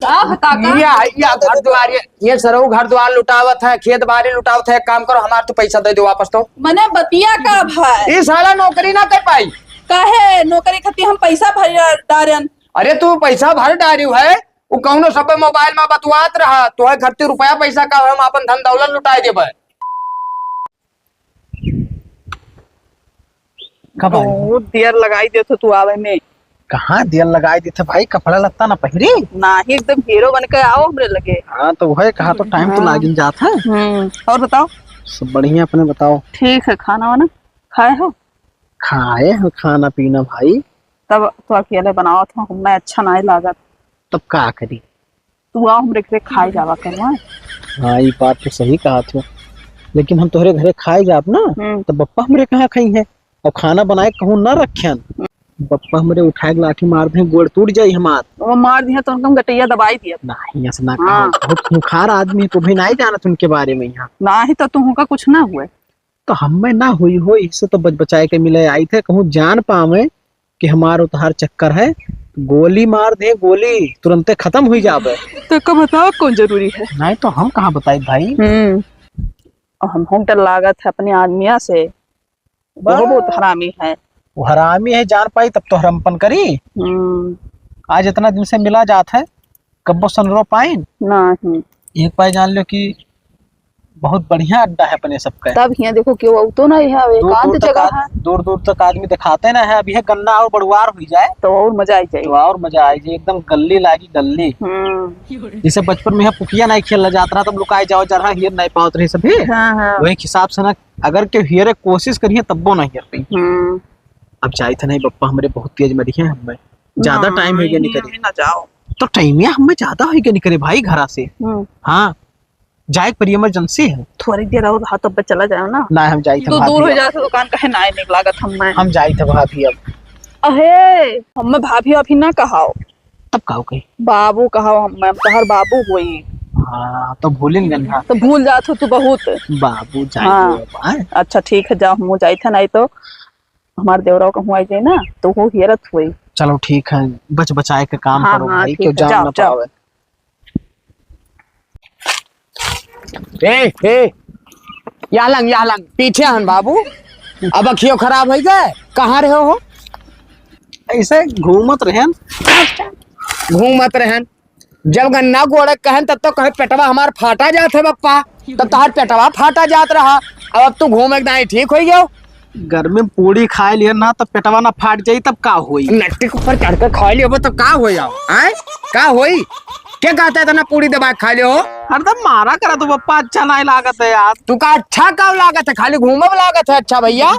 या घर द्वार ये सरऊ घर द्वार लुटावत है, खेत बाड़ी लुटावत है। एक काम करो, हमार तो पैसा दे दो वापस। तो मने बतिया का भाई ये साला नौकरी ना कर पाई। काहे नौकरी खाती हम पैसा भर डारन। अरे तू पैसा भर डारियो है, वो कौनो सब मोबाइल में बतवात रहा तो है खर्चे रुपया पैसा का हम अपन धन दौलत लुटाए देबे। कब आई? बहुत देर लगाई दे तू आवे में। कहाँ देर लगाई दी थे भाई, कपड़ा लत्ता ना पहरी ना ही एकदम हीरो बन के आओ हमरे लगे। हाँ तो वह कहा तो टाइम तो लागिन जाता है। और बताओ? सब बढ़िया, अपने बताओ। ठीक है, खाना वाना खाए हो? खाए हो खाना पीना भाई। तब तो अकेले बनाओ था, हमें अच्छा नहीं लागत। तब का करी, तू आओ हमरे घर खाए जावा करवा। हाँ ये बात तो सही कहा थे, लेकिन हम तोहरे घरे खाए जाब ना तो बप्पा हमरे कहाँ खाई है और खाना बनाए कहूँ न रखन। बप्पा हमरे उठाए लाठी मार दे, गोड़ टूट जाये हमार। वो मार दिया तो उनका गटैया दबाई दिया। नहीं ऐसा ना कहो, बहुत खूंखार आदमी है, तो भी नहीं जाना उनके बारे में यहाँ। ना ही तो तुमका कुछ ना हुए तो हमें ना हुई हो, इससे तो बच बचाए के मिले आई थे, कहूँ जान पावे कि हमार उतार चक्कर है, गोली मार दे, गोली तुरंत खत्म हुई जावे। तो कब बताओ कौन जरूरी है? नहीं तो हम कहाँ बताए भाई। और हम डर लागत है अपने आदमिया से, बहुत हरामी है। वो हरामी है जान पाई तब तो हरमपन करी। आज इतना दिन से मिला जात है, कब्बो सनरो पाइन नहीं। एक पाई जान लो कि बहुत बढ़िया अड्डा है अपने सबका। तब यहाँ देखो क्यों तो नहीं है, एकांत जगह है, दूर दूर तक आदमी दिखाते ना है। अभी है गन्ना और बड़ुआर हुई जाए तो और मजा आई जाए, तो और मजा आई जाए, एकदम गली लागी गली। जैसे बचपन में पुकिया नहीं खेलना जाता रहा, तब लुकाए जाओ जा रहा हियर नहीं पाओ रही सभी। वही हिसाब से ना, अगर क्यों हियरे कोशिश करिए तब वो नहीं हियर पाई। अब जाए थे नहीं बप्पा हमारे बहुत तेज मरी है, हमें ज्यादा टाइम है नहीं करे ना जाओ तो टाइम हमें ज्यादा है नहीं करे भाई घरा से। हाँ जाए पर इमरजेंसी है, थोड़ी देर और हाथ पे चला जाओ ना। ना हम जाए थे तो दूर हो जाए दुकान कहे ना नहीं लागत हम जाए थे भाभी। अब अहे हम भाभी अभी ना कहाओ, तब कहो कही बाबू कहाओ, हम तोहर बाबू हुई। हाँ तो भूलिन गन्ना तो भूल जात हो तू बहुत। बाबू जाए। हाँ। अच्छा ठीक है, जाओ हम जाए थे, नहीं तो हमारे देवराव कहूँ आई जाए ना तो वो हियरत हुई। चलो ठीक है, बच बचाए के काम करो भाई, क्यों जान ना पावे। या लंग पीछे हन बाबू। अब अखियो खराब हो गए, कहाँ रहे हो? ऐसे घूमत रहन। जब गन्ना गोड़े कहन तब तो कहे पेटवा हमार फाटा जात है बप्पा, तब तहार पेटवा फाटा जात रहा। अब तू घूम एकदम ठीक हो गयो। घर में पूड़ी खाए लिया ना तब पेटवा ना फाट जाई तब का होई। नट्टी के ऊपर चढ़ कर खा लियो तो का हो जाओ आए का होई? क्या कहता है तना पूरी दबा खा लियो? हरदम मारा करा तो बप्पा, अच्छा नहीं लागत है यार। तू का अच्छा कब लागत है, खाली घूमब लागत है अच्छा भैया।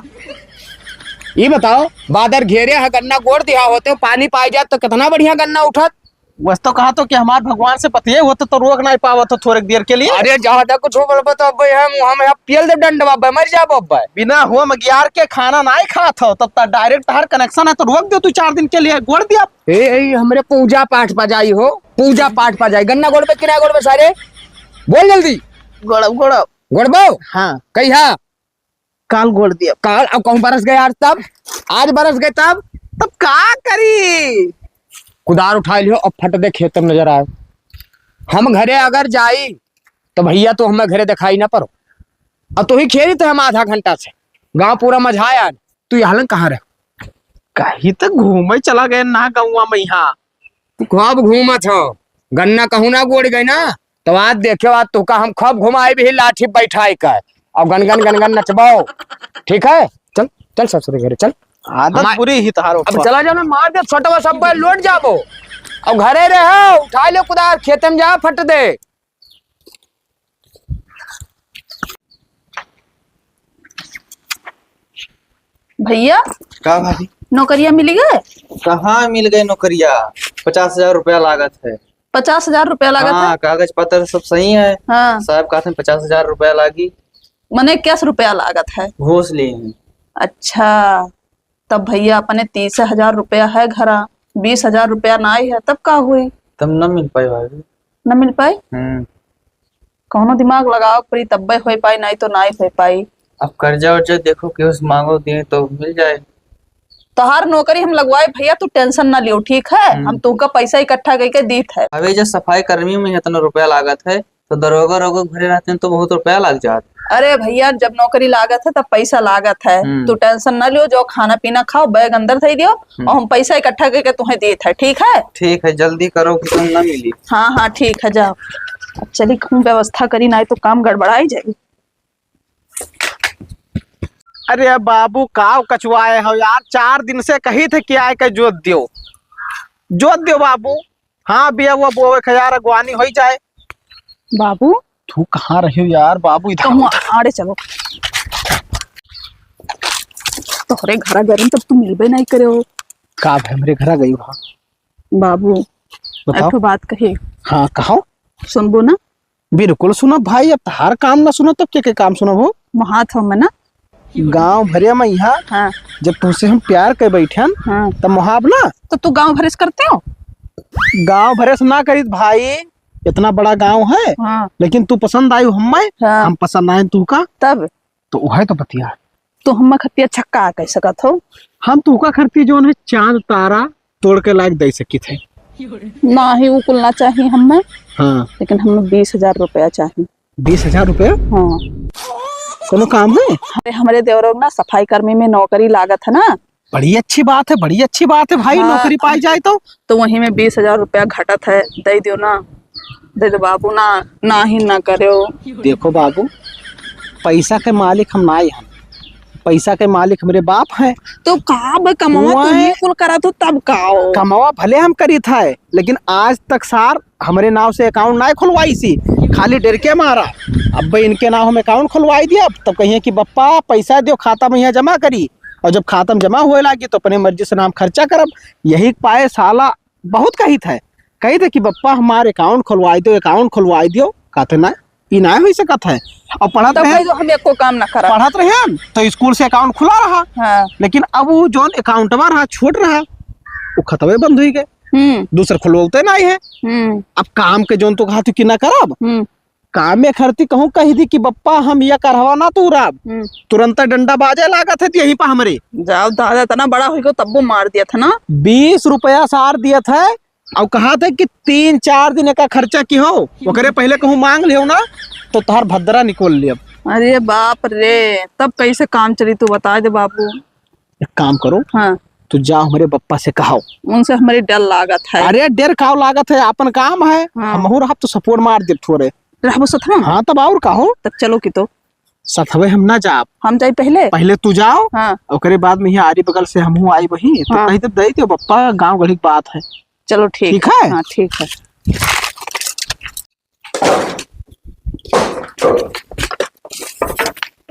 ये बताओ, बादर घेरे है, गन्ना गोड़ दिया होते, पानी पाई जात तो कितना बढ़िया गन्ना उठत। बस तो कहा तो कि हमारे भगवान से पतिये होते तो रोक नहीं पावा तो थोड़े देर के लिए। अरे ज्यादा कुछ हो बोलबो तो अब हम पियल दे डंडवा मर जाबो। अब बिना हुआ मगियार के खाना नहीं खात हो तब तक डायरेक्ट हर कनेक्शन है तो रोक दो तू 4 दिन के लिए, गोड़ दिया। हमरे पूजा पाठ पा जाई हो, पूजा पाठ पा जाई। गन्ना गोड़ पे किना गोड़ पे सारे बोल जल्दी। गोड़बो हाँ कहिया काल गोड़ दिया। काल अब कहूँ बरस गए यार, तब आज बरस गए तब का करी? कुदार उठा लियो और फट दे खेत में नजर आए। हम घरे अगर जाई तो भैया तो हमें घरे दिखाई ना पड़ो। अब तो ही खेली तो हम आधा घंटा से गांव पूरा मझाया। तू यहाँ कहाँ रहे? कहीं तक घूमे चला गए ना गाँव में। यहाँ खूब घूमत हो, गन्ना कहूँ ना गोड़ गई ना तो आज देखे आज तो हम खूब घुमाए भी लाठी बैठाई कर और गनगन गनगन नचबाओ। ठीक है, चल चल ससुर घरे चल। आदत बुरी ही तारो। अब चला जाओ ना, मार दे छोटा सब लौट जाबो। अब घरे रहो, उठा ले कुदार, खेत में जा फट दे। भैया का भाई नौकरिया मिल गए? कहाँ मिल गए नौकरिया? 50,000 रुपया लागत है। 50,000 रुपया लागत है? कागज पत्र सब सही है। हाँ। साहब कहते हैं 50,000 रुपया लागी। मने कैसे रुपया लागत है? घूस लिए हैं। अच्छा तब भैया अपने 30,000 रुपया है घरा, 20,000 रुपया नहीं है, तब का हुई? तब न मिल पाई भाई। न मिल पाई? कौनो दिमाग लगाओ पड़ी तब हो पाई, नहीं तो नहीं हो पाई। अब कर्जा वर्जा देखो कि उस मांगो दिए तो मिल जाए। तोहार नौकरी हम लगवाए भैया, तू टेंशन ना लियो, ठीक है? हम तुमका पैसा इकट्ठा करके दीत है। अबे जब सफाई कर्मी में इतना रुपया लागत है तो दरोगा रोगा घरे रहते हैं तो बहुत रुपया लग जाता। अरे भैया जब नौकरी लागत है तब पैसा लागत है, तू टेंशन ना लियो, जो खाना पीना खाओ, बैग अंदर दे दियो और हम पैसा इकट्ठा करके तुम्हें देत है, ठीक है? ठीक है, जल्दी करो कि तुम ना मिली। हाँ हाँ ठीक है, जाओ। अब चली कहूँ व्यवस्था करी, ना तो काम गड़बड़ाई जाएगी। अरे बाबू काव कचवाए हो यार, 4 दिन से कही थे कि आए के जोत दियो बाबू। हाँ बिया हुआ बोवे खयार अगवानी हो जाए। बाबू तू कहाँ रही हो यार बाबू? इधर कहूँ आड़े चलो, तोहरे घरा गरम तब तू मिलबे नहीं करे हो। का भाई मेरे घर गई वहाँ? बाबू बताओ। एक बात कहे। हाँ कहो। सुनबो ना? बिल्कुल सुनो भाई, अब हर काम ना सुनो तो क्या काम सुनो हो? वहाँ था मैं ना गांव भरिया में यहाँ। हाँ जब तुमसे हम प्यार कर बैठे हाँ, तब मुहाब ना तो तू गांव भरेस करते हो? गांव भरे से ना करी भाई, इतना बड़ा गांव है। हाँ लेकिन तू पसंद आई हमें, हाँ। हम पसंद आए तू का, तब तो वह तो बतिया। तो हम खतिया छक्का कह सकत हो? हम तू का खर्ची जो है चांद तारा तोड़ के लायक दे सकी थे। ना ही वो कुलना चाहिए हमें, हाँ लेकिन हमें 20,000 रुपया चाहिए। 20,000 रुपया? हाँ कोनो काम है? अरे हमारे देवरों ना सफाई कर्मी में नौकरी लागत है ना, बड़ी अच्छी बात है, बड़ी अच्छी बात है भाई। हाँ। नौकरी पाई जाए तो वही में 20,000 रुपया घटत है, दे दियो ना, दे दो बाबू ना, ना ही ना करो। देखो बाबू, पैसा के मालिक हम ना हैं, पैसा के मालिक मेरे बाप है। तो का कमावा हुआ तुम ही है। कुल करा तो तब काओ। कमावा भले हम करी था, लेकिन आज तक सार हमारे नाव से अकाउंट ना खुलवाई सी, खाली डर के मारा। अब भाई इनके नाम हम अकाउंट खुलवाई दिया, तब कहिए कि बप्पा पैसा दियो, खाता में यहाँ जमा करी, और जब खाता में जमा हुए लागी तो अपने मर्जी से नाम खर्चा करब। यही पाए साला बहुत कही थे कि बप्पा हमारे अकाउंट खुलवाई दियो, कहते ना ई ना हो सकत है। और पढ़त तब रहे, तो हम एको काम ना करा। पढ़त रहे हम तो स्कूल से अकाउंट खुला रहा, हाँ। लेकिन अब वो जो अकाउंटवा रहा छोट रहा, वो खतवे बंद हुई गए, दूसर खुलवाते नहीं है। अब काम के जोन तो कहा कि ना करब, काम में खर्ची कहूँ कही दी कि बप्पा हम यह करवा ना तू राब, तुरंत डंडा बाजे लागत है यही पर हमारे। जाओ दादा तना बड़ा हुई को तब वो मार दिया था ना। 20 रुपया सार दिया था, और कहा था कि 3-4 दिन का खर्चा की हो, वो करे पहले कहूँ मांग लियो ना तो तुहार भद्रा निकोल लिया। अरे बाप रे, तब कैसे काम चली तू बता दे बाबू। एक काम करो, हाँ तू जाओ हमारे बप्पा से कहो, उनसे हमारी डर लागत है। अरे डेर खाओ लागत है, अपन काम है। हाँ। हम रहा तो सपोर्ट मार दे थोड़े। रहबो सथवा? हाँ तब और कहो, तब चलो कि तो सथवे हम ना जाब, हम जाए पहले तू जाओ। हाँ ओकरे बाद में यहाँ आरी बगल से हमहू आई वही तो हाँ। कही तो दे दियो बप्पा, गांव गली की बात है। चलो ठीक ठीक है? हाँ ठीक है।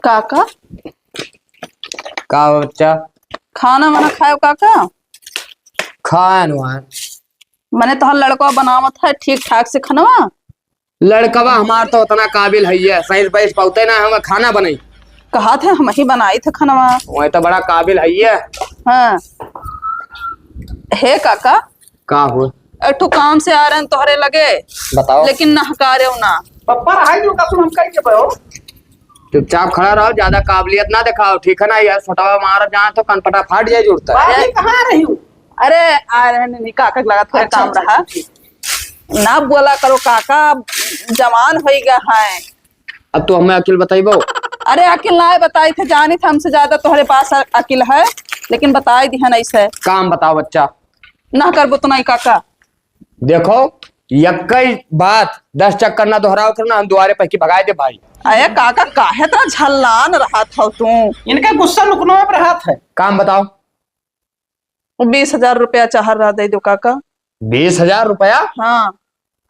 काका का बच्चा खाना वाना खाओ काका? खान वान मैंने तो लड़का बनावत है ठीक ठाक से खानवा। लड़कवा हमार तो उतना काबिल है, सही बैठ पाते ना हम खाना बनाई। कहा थे हम ही बनाई थे खानवा। वही तो बड़ा काबिल है। हाँ हे काका, का हो? एठो काम से आ रहे हैं तोहरे लगे, बताओ। लेकिन नहकारे ना। पप्पा रहा जो का हम कह के पाओ, चुपचाप खड़ा रहो, ज्यादा काबिलियत ना दिखाओ, ठीक है ना यार? छोटा मार जाए तो कनपटा फाट जाए जुड़ता है। बाबू कहाँ रही हूँ? अरे आ रहे हैं काका लगा थोड़ा काम रहा ना, बोला करो काका, जवान हो गया है। अब तो हमें अकेल बताइबो। अरे अकिल ना बताई थे, जानी थे हमसे ज्यादा तुम्हारे पास अकिल है, लेकिन बताई दी है नहीं से। काम बताओ बच्चा। ना करबो तो नहीं काका। देखो यक्कई बात 10 चक्कर ना दोहराओ करना, हम दुआरे पे की भगाए दे भाई। अरे काका काहे तो झल्लान रहा था तू? इनका गुस्सा लुकनो में रहा है। काम बताओ। 20,000 रुपया चाह रहा दे दो काका। 20,000 रुपया? हाँ।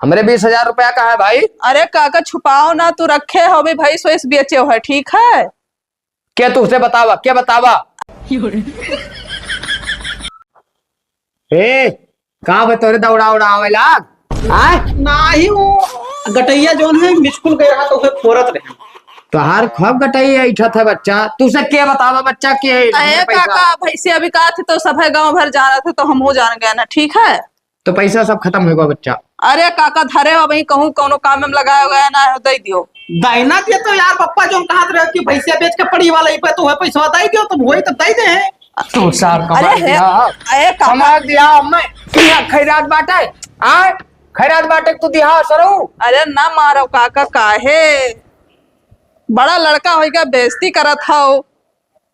हमारे 20,000 रुपया का है भाई? अरे काका छुपाओ ना, तू रखे हो भी भाई, सोइस बेचे हो है, ठीक है? क्या तुझसे बतावा, क्या बतावा? ए कहाँ तोरे दौड़ा उड़ा आवे लाग आए ना ही वो गटैया जो है मिस्कुल गए रहा तो फोरत रहे। तो हर खब गटाई ऐठा था बच्चा, तुझसे क्या बतावा बच्चा के? अरे काका भैंसे अभी कहा थे तो सब है गाँव भर जा रहे थे तो हम हो जान गए ना, ठीक है? तो पैसा सब खत्म होगा बच्चा। अरे काका धरे हो वही कहूँ कोनो काम में लगाया गया ना, दे दियो। दाइना दिए तो यार पप्पा जो कहा रहे कि भैंसिया बेच के पड़ी वाला ही पे तो है पैसा दे दियो, तो वही तो दे दे। तू साहब अरे कमाल दिया, अरे काका कमाल दिया। मैं यहाँ खैरात बाटे आए, खैरात बाटे तू दिहा सरो। अरे ना मारो काका, काहे बड़ा लड़का होगा बेइज्जती करत हो।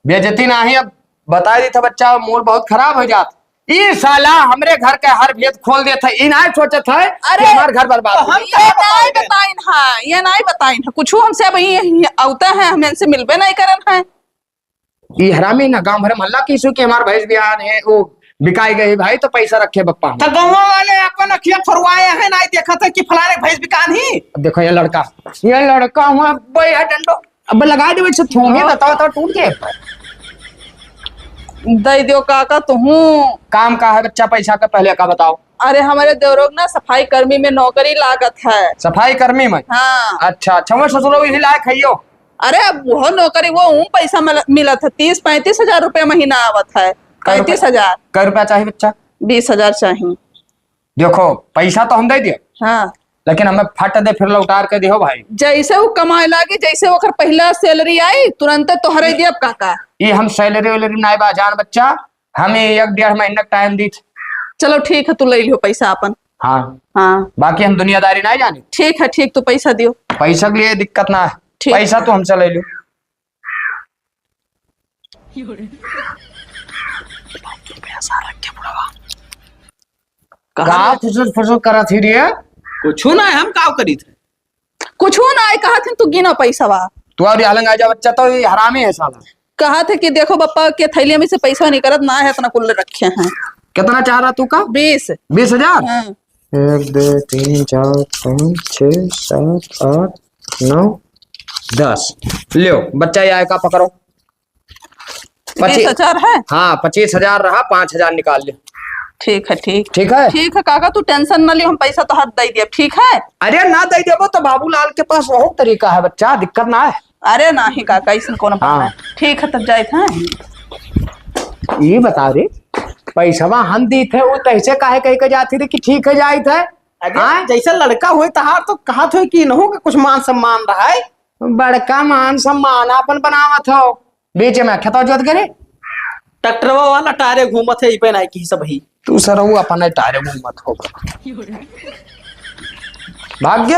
बेइज्जती नहीं, अब बता दी था बच्चा मूड बहुत खराब हो जाता। ये साला हमरे घर के हर भेद खोल देता है, इन सोचत है कि हमारे घर बर्बाद हो ये नहीं बताइन है, ये नहीं बताइन है कुछ हमसे। अब ये औता है, हम इनसे मिलबे नहीं करन है। ये हरामी ना गांव भर मोहल्ला की कि हमारे भैंस बिहान है वो बिकाई गई भाई, तो पैसा रखे बप्पा। तो गाँव वाले अपन अखिया फरवाए हैं, नहीं देखा था कि फलाने भैंस बिकान ही। अब देखो ये लड़का हुआ है डंडो, अब लगा दे वैसे थूंगे बताओ टूट के दे दियो काका तुहू। काम का है बच्चा, पैसा का पहले का बताओ। अरे हमारे देवरोग ना सफाई कर्मी में नौकरी लागत है। सफाई कर्मी में? हाँ। अच्छा अच्छा, वो ससुरो यही लायक है यो। अरे अब वो नौकरी वो पैसा मिला था, 30-35 हजार रुपया महीना आवत है। 35,000। कै रुपया चाहिए बच्चा? 20,000 चाहिए। देखो पैसा तो हम दे दिए, हाँ लेकिन हमें फट दे फिर लौटार के दियो भाई। जैसे वो कमाए लागे, जैसे वो पहला सैलरी आई तुरंत तोहरे दिए काका। ये हम सैलरी वैलरी नहीं बाजान बच्चा, हमें 1-1.5 महीना टाइम दी। चलो ठीक है, तू ले लियो पैसा अपन। हाँ हाँ बाकी हम दुनियादारी नहीं जानी। ठीक है, ठीक, तू पैसा दियो। पैसा के लिए दिक्कत ना है, ठीक। पैसा तो हमसे ले लो। कहा फुसुर करा थी रे? कुछ ना हम काव करी थे। कुछ ना आए, कहा थे तू गिना पैसा वा। तू और हलंग आ जा बच्चा, तो ये हरामी है साला। कहा थे कि देखो बप्पा के थैली में से पैसा नहीं करत ना है, इतना कुल रखे हैं। कितना चाह रहा तू का? 20,000। हाँ। 1 2 3 4 5 6 7 8 9 10 लियो बच्चा, ये आय का पकड़ो। 20,000 है। हाँ 25,000 रहा, 5,000 निकाल ले। ठीक है, ठीक ठीक है। ठीक है काका, तू टेंशन ना लियो, हम पैसा तो हाथ दे दिए, ठीक है। अरे ना दे देबो तो बाबूलाल के पास बहुत तरीका है बच्चा, दिक्कत ना है। अरे नहीं काका, इसमें कौन बात है। ठीक है, तब जाए थे। ये बता रे, पैसा हम दी थे वो तैसे काहे कह के जाती थी कि ठीक है जाई थे? हाँ जैसे लड़का हुए तहार तो कहा थे कि न हो कि कुछ मान सम्मान रहा है। बड़का मान सम्मान अपन बनावत हो, बीच में खेतो जोत करे ट्रैक्टरवा वाला टारे घूमत है ई पे नहीं की सब ही। तू सरऊ अपन टारे मत हो भाग्य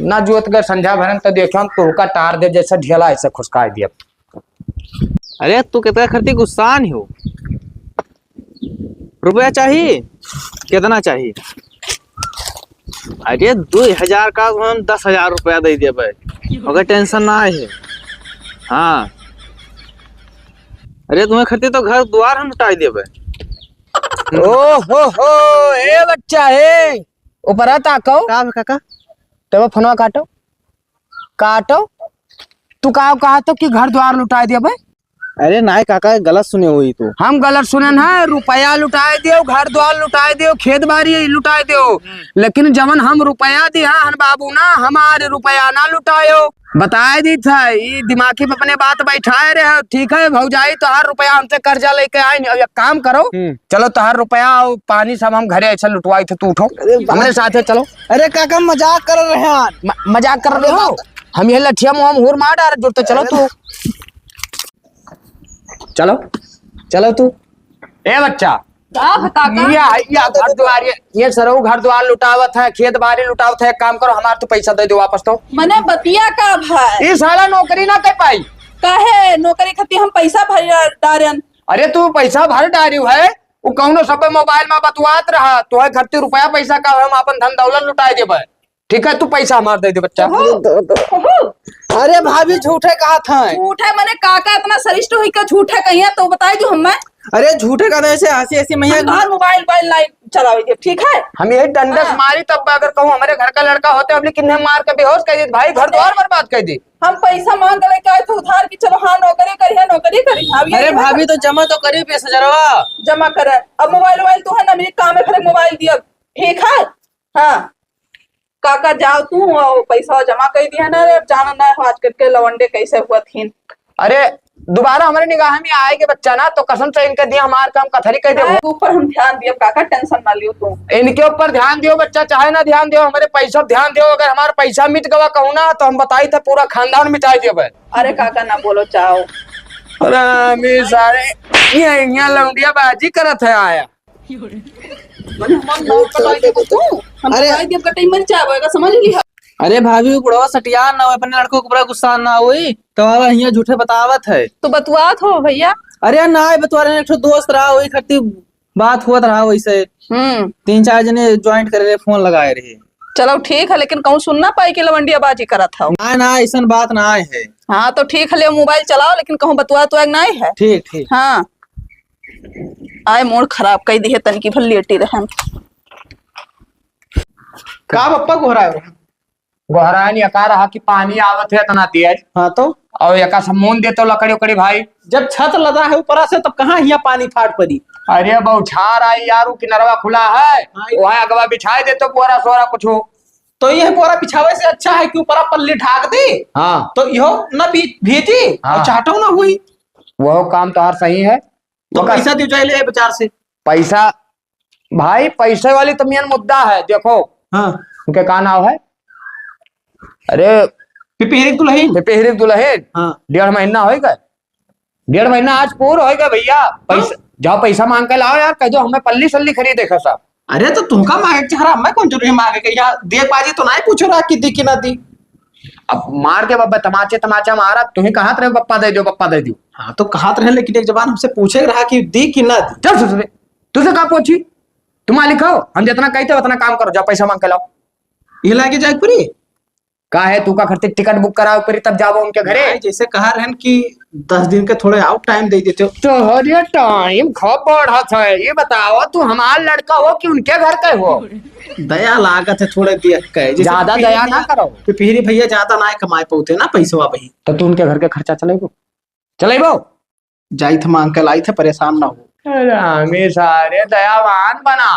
ना जोत गए संध्या भरन तो देखो तो का टार दे जैसा ढेला ऐसे खुशका दिया। अरे तू कितना खर्ची गुस्सा नहीं हो? रुपया चाहिए? कितना चाहिए? अरे 2,000 का हम 10,000 रुपया दे दिए भाई, अगर टेंशन ना है। हाँ अरे तुम्हें खर्ची तो घर द्वार हम लुटा दिए भाई। ओ हो ए बच्चा है ऊपर ताको का काका तो फोनवा काटो काटो। तू कहा तो कि घर द्वार लुटा दिया भाई? अरे नहीं काका गलत सुने हुई तो। हम गलत सुने है, रुपया लुटाए दियो, घर द्वार लुटाए दियो, खेत बाड़ी लुटाए दियो, लेकिन जवन हम रुपया दिया हन बाबू ना, हमारे रुपया ना लुटायो। बताए दी था ये दिमागी पे अपने बात बैठाए रहे। ठीक है भौजाई, तो हर रुपया हमसे कर्जा लेके आए, एक काम करो चलो तो हर रुपया और पानी सब हम घरे ऐसा लुटवाई थे, तू उठो हमारे साथ है चलो। अरे काका मजाक कर रहे हैं। मजाक कर रहे हो? हम ये लठिया मुँह हुर मार डाल जुड़ते, चलो तू चलो चलो तू। ए बच्चा ये घर द्वार ये सरऊ घर द्वार लुटावत है, खेत बाड़ी लुटावत है। एक काम करो हमारे तो पैसा दे दो वापस। तो मने बतिया का भाई ये साला नौकरी ना कर पाई काहे? नौकरी खाती हम पैसा भर डारन। अरे तू पैसा भर डारी है, वो कौनो सब मोबाइल में बतवात रहा तो है घरती रुपया पैसा का हम अपन धन दौलत लुटाए देबे। ठीक है तू पैसा हमार दे दे बच्चा। अरे भाभी झूठे कहा था। झूठे मने काका इतना सरिष्ठ हुई का झूठे कहिए तो बताई जो हमें। अरे झूठे का ऐसे हंसी हंसी मैया मोबाइल लाइट चलावे थे, ठीक है। हम यही डंडस मारी तब अगर कहूँ हमारे घर का लड़का होते अब लेकिन मार के बेहोश कर दी भाई, घर द्वार बर्बाद कर दी। हम पैसा मांग लेके आए थे उधार की, चलो हाँ नौकरी करी। अरे भाभी तो जमा तो करी 20,000 जमा करे। अब मोबाइल तो है ना, मेरे काम है, फिर मोबाइल दिया, ठीक है। हाँ काका जाओ तू पैसा जमा कर दिया ना, जाना ना आज करके लवंडे कैसे हुआ थी। अरे दोबारा हमारे निगाह में आएगा बच्चा ना तो कसम से इनके दिया हमारे काम कथरी कह दे ऊपर हम ध्यान दिए काका, टेंशन ना लियो तू। इनके ऊपर ध्यान दियो बच्चा, चाहे ना ध्यान दियो हमारे पैसा ध्यान दियो। अगर हमारा पैसा मिट गवा कहूँ ना तो हम बताई थे पूरा खानदान मिटाई दियो। अरे काका ना बोलो चाहो, हरामी सारे यहाँ लौंडिया बाजी करत है आया। समझ ली। अरे भाभी बुढ़वा सटिया ना हो, अपने लड़कों को बड़ा गुस्सा ना हुई तो यहाँ झूठे बतावत है। तो बतुआत हो भैया। अरे ना बतवा रहे, एक ठो दोस्त रहा वही खट्टी बात हुआ रहा वैसे 3-4 जने ज्वाइंट करे रहे, फोन लगाए रहे। चलो ठीक है, लेकिन कहूँ सुनना पाई कि लवंडिया बाजी करत था। ना ऐसा बात ना है। हाँ तो ठीक है, ले मोबाइल चलाओ, लेकिन कहूँ बतुआ तो नहीं है। ठीक ठीक। हाँ आए मूड खराब कई दी है, तन की भल लेटी रहे। का पप्पा गोहरा है? गोहरान यका रहा कि पानी आवत है तना तेज। हाँ तो और यका समून दे तो लकड़ी उकड़ी भाई। जब छत लदा है ऊपर से तब कहाँ यहाँ पानी फाट पड़ी? अरे बौछार आई यारू, किनरवा खुला है, वहाँ अगवा बिछाए दे तो बोरा सोरा कुछ हो। तो यह पूरा बिछावे से अच्छा है कि ऊपर पल्ली ढाक दे। हाँ तो यो न भीजी और चाटो ना हुई। वो काम तो हर सही है। तो पैसा दियो जाए ले बाजार से। पैसा भाई, पैसे वाली तो मेन मुद्दा है। देखो हाँ उनके का नाम है? अरे पिपीरिक दुल्हन। पिपीरिक दुल्हन। हाँ 1.5 महीना होगा। 1.5 महीना आज पूरा होगा भैया। पैसा जाओ, पैसा मांग के लाओ यार, कह दो हमें पल्ली सल्ली खरीदे का सब। अरे तो तुमका मांगे चाह मैं कौन जरूरी मांगे के यहाँ देख बाजी तो ना पूछो रहा कि दी कि ना दी। अब मार के बब्बा तमाचा मारा, तुम्हें कहा रहे पप्पा दे दो पप्पा दे दो। हाँ तो कहा रहे, लेकिन एक जबान हमसे पूछे रहा कि दी कि ना दी। चल सुन तुझे कहा पूछी, तुम लिखो हम जितना कहते उतना काम करो, जाओ पैसा मांग के लाओ। ये लागे जाए पूरी का है तू का खर्चे टिकट बुक कराओ परी तब जाओ उनके घरे। जैसे कहा रहन कि 10 दिन के थोड़े आउट टाइम दे देते हो। तो हरिया टाइम खूब बढ़त है। ये बताओ तू हमारा लड़का हो कि उनके घर का हो? दया लागत है थोड़े देख के, ज्यादा दया ना करो। फिर भैया ज्यादा ना कमाए पाते ना पैसा भाई। तो तू उनके घर के खर्चा चलेगो जाई थे मांग के लाई थे, परेशान ना हो। हरामी सारे दयावान बना।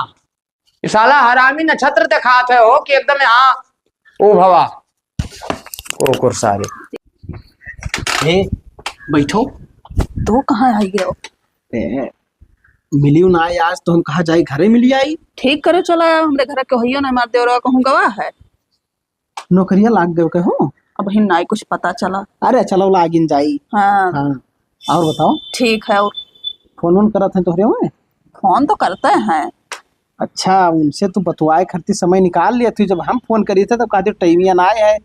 साला हरामी नक्षत्र दिखाते हो कि एकदम यहाँ ओ भवा ओ सारे। बैठो। तो कहाँ आई गए? मिलियो ना आज तो हम कहा जाए घरे मिली आई। ठीक करे चला, हमरे घर के होइयो ना, मार देवरा कहूँ गवा है। नौकरिया लाग गए के हो? अब ही ना कुछ पता चला। अरे चलो लागिन जाई। हाँ और बताओ। ठीक है। और फोन करत है तोहरे में? फोन तो करते हैं। अच्छा उनसे तो बतवाए खरती समय निकाल लिया थी। जब हम फोन करिए थे तब कहते टाइमिया ना आए,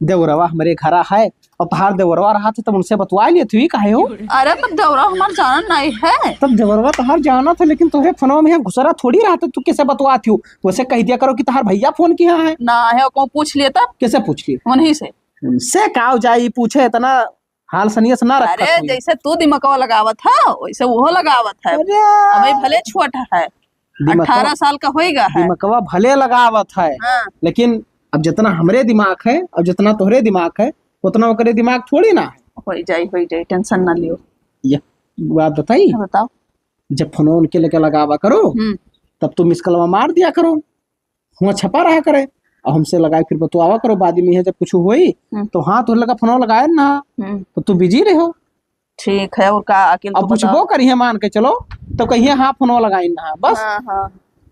देवरवा हमारे घर है और तहार देवरवा रहा था, तब उनसे बतवा लिए थी। काहे हो? अरे तब देवरा हमारा जाना नहीं है। तब देवरवा तहार जाना था, लेकिन तोहरे फोनवा में घुसरा थोड़ी रहा था। तू कैसे बतवा थी? वैसे कह दिया करो कि तहार भैया फोन किया है ना है। को पूछ लिए तब? कैसे पूछ लिए? उन्हीं से। उनसे का जाई पूछे, इतना हाल सनियस ना रखा। अरे जैसे तू दिमागवा लगावत है वैसे वो लगावत है। अभी भले छोटा है, 18 साल का होएगा है। दिमागवा भले लगावत है। हाँ। लेकिन अब जितना हमरे दिमाग है और जितना तोहरे दिमाग है उतना ओकरे दिमाग थोड़ी ना है। हो जाई टेंशन ना लियो। ये बात बताई। बताओ। जब फोन उनके लेके लगावा करो तब तो मिस कलवा मार दिया करो, हुआ छपा रहा करे और हमसे लगाए फिर बतवावा करो। बाद में जब कुछ हुई तो हाँ तो लगा फोन लगाए ना तो तू बिजी रहो। ठीक है। और का अकेले अब पूछबो करिए मान के चलो तो कहिए हाँ फोन लगाई ना बस। हाँ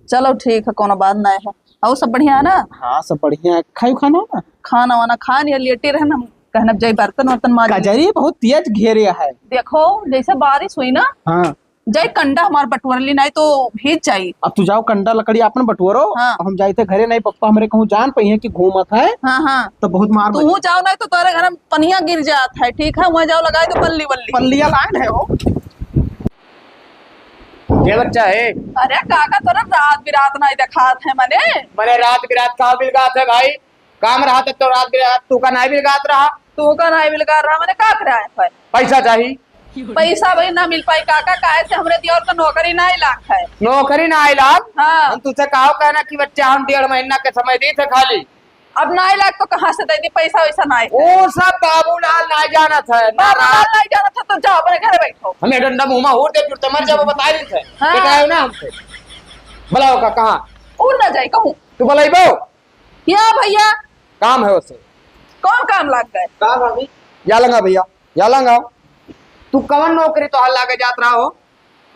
चलो ठीक है, कोनो बात नहीं है। और सब बढ़िया है ना? हाँ सब बढ़िया। खाई खाना ना खाना वाना खा नहीं लेटे रहे हम, कहना जाई बर्तन वर्तन मार। कजरी बहुत तेज घेरे है। देखो जैसे बारिश हुई ना, हाँ जाई कंडा हमार बटवरली नहीं तो भीज जाई। अब तू जाओ कंडा लकड़ी अपन बटवरो। हाँ। हम जाते घरे नहीं, पप्पा हमारे कहूँ जान पही है कि घूमत है। हाँ तो बहुत मार तू जाओ नहीं तो तुम्हारे घर में पनिया गिर जाता है। ठीक है, वहाँ जाओ लगाए तो पल्ली वल्ली पल्लिया लाइन है वो। ये बच्चा है। अरे काका तोरा रात बिरात नहीं दिखात है मने रात बिरात का बिलगात है भाई। काम रहा तो रात बिरात तू का नहीं बिलगात रहा। तू का नहीं बिलगा रहा मैंने का कराया है। पैसा चाहिए। पैसा भाई ना मिल पाई काका, काहे से हमरे दियोर का नौकरी ना लाख है। नौकरी ना लाख? हाँ। हम तुझसे कहो कहना कि बच्चा हम 1.5 महीना के समय दी थे खाली। अब ना लाख तो कहाँ से दे दी? पैसा वैसा ना वो सब बाबूलाल नहीं जाना था ना। नहीं जाना था तो जाओ अपने घर बैठो। हमें डंडा मुंह हो दे फिर मर जाओ बता दी थे। हाँ। ना हमसे बुलाओ का कहाँ उड़ ना जाए कहूँ तू बुलाइबो या भैया काम है उससे। कौन काम लग गए? का भाभी या लंगा भैया या लंगा। तू कवन नौकरी तो लागे जात रहा हो?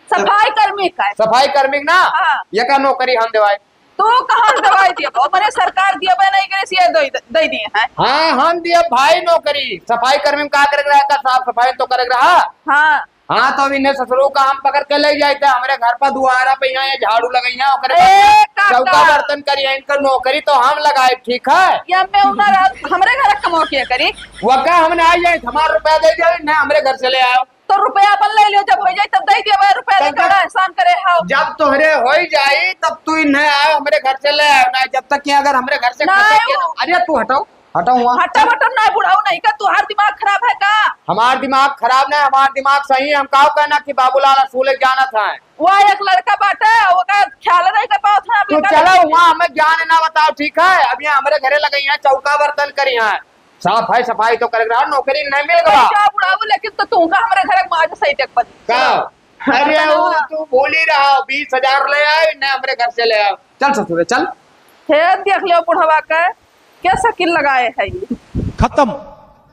सफाई कर्मी का है। सफाई कर्मी ना। हाँ। ये का नौकरी हम देवाए तू कहाँ दवाई दिया मैंने सरकार दिया नहीं करे से दे दिए हैं। हाँ हम दिए भाई नौकरी, सफाई कर्मी में का करे रहा था, साफ सफाई तो करे रहा। हाँ हाँ तो इन्हें ससुरों का हम पकड़ के ले जाते हमारे घर पर दुआरा पे यहाँ झाड़ू लगाई चौका बर्तन करी इनका नौकरी तो हम लगाए, ठीक है। या मैं हमारे घर कमा किया करी वका हमने आ जाए हमारा रुपया दे दिया ना हमारे घर से ले आओ तो रुपया अपन ले लियो, जब हो जाए तब दे दिया रुपया देकर एहसान करे हां। जब तोहरे हो जाए तब तू इन्हें आओ हमारे घर से ले आओ ना, जब तक कि अगर हमारे घर से अरे तू हटाओ हटाओ हटा बटन नहीं बुढ़ाओ नहीं का, तुम्हारा दिमाग खराब है का? हमारा दिमाग खराब नहीं, हमारा दिमाग सही है। हम कहा कहना कि बाबूलाल स्कूल जाना था, वो एक लड़का बाटे वो का ख्याल नहीं कर पाओ था। तो चलो वहाँ हमें ज्ञान ना बताओ, ठीक है। अभी हमारे घरे लगे हैं चौका बर्तन करी है, साफ है सफाई तो कर रहा, नौकरी नहीं मिल गया बुढ़ाओ। लेकिन तो तू का हमारे घर में सही टेक पर अरे वो तू बोल ही रहा 20,000 ले आए न हमारे घर से ले आओ। चल ससुरे चल, देख लो बुढ़वा का कैसा किल लगाए है ये। खत्म।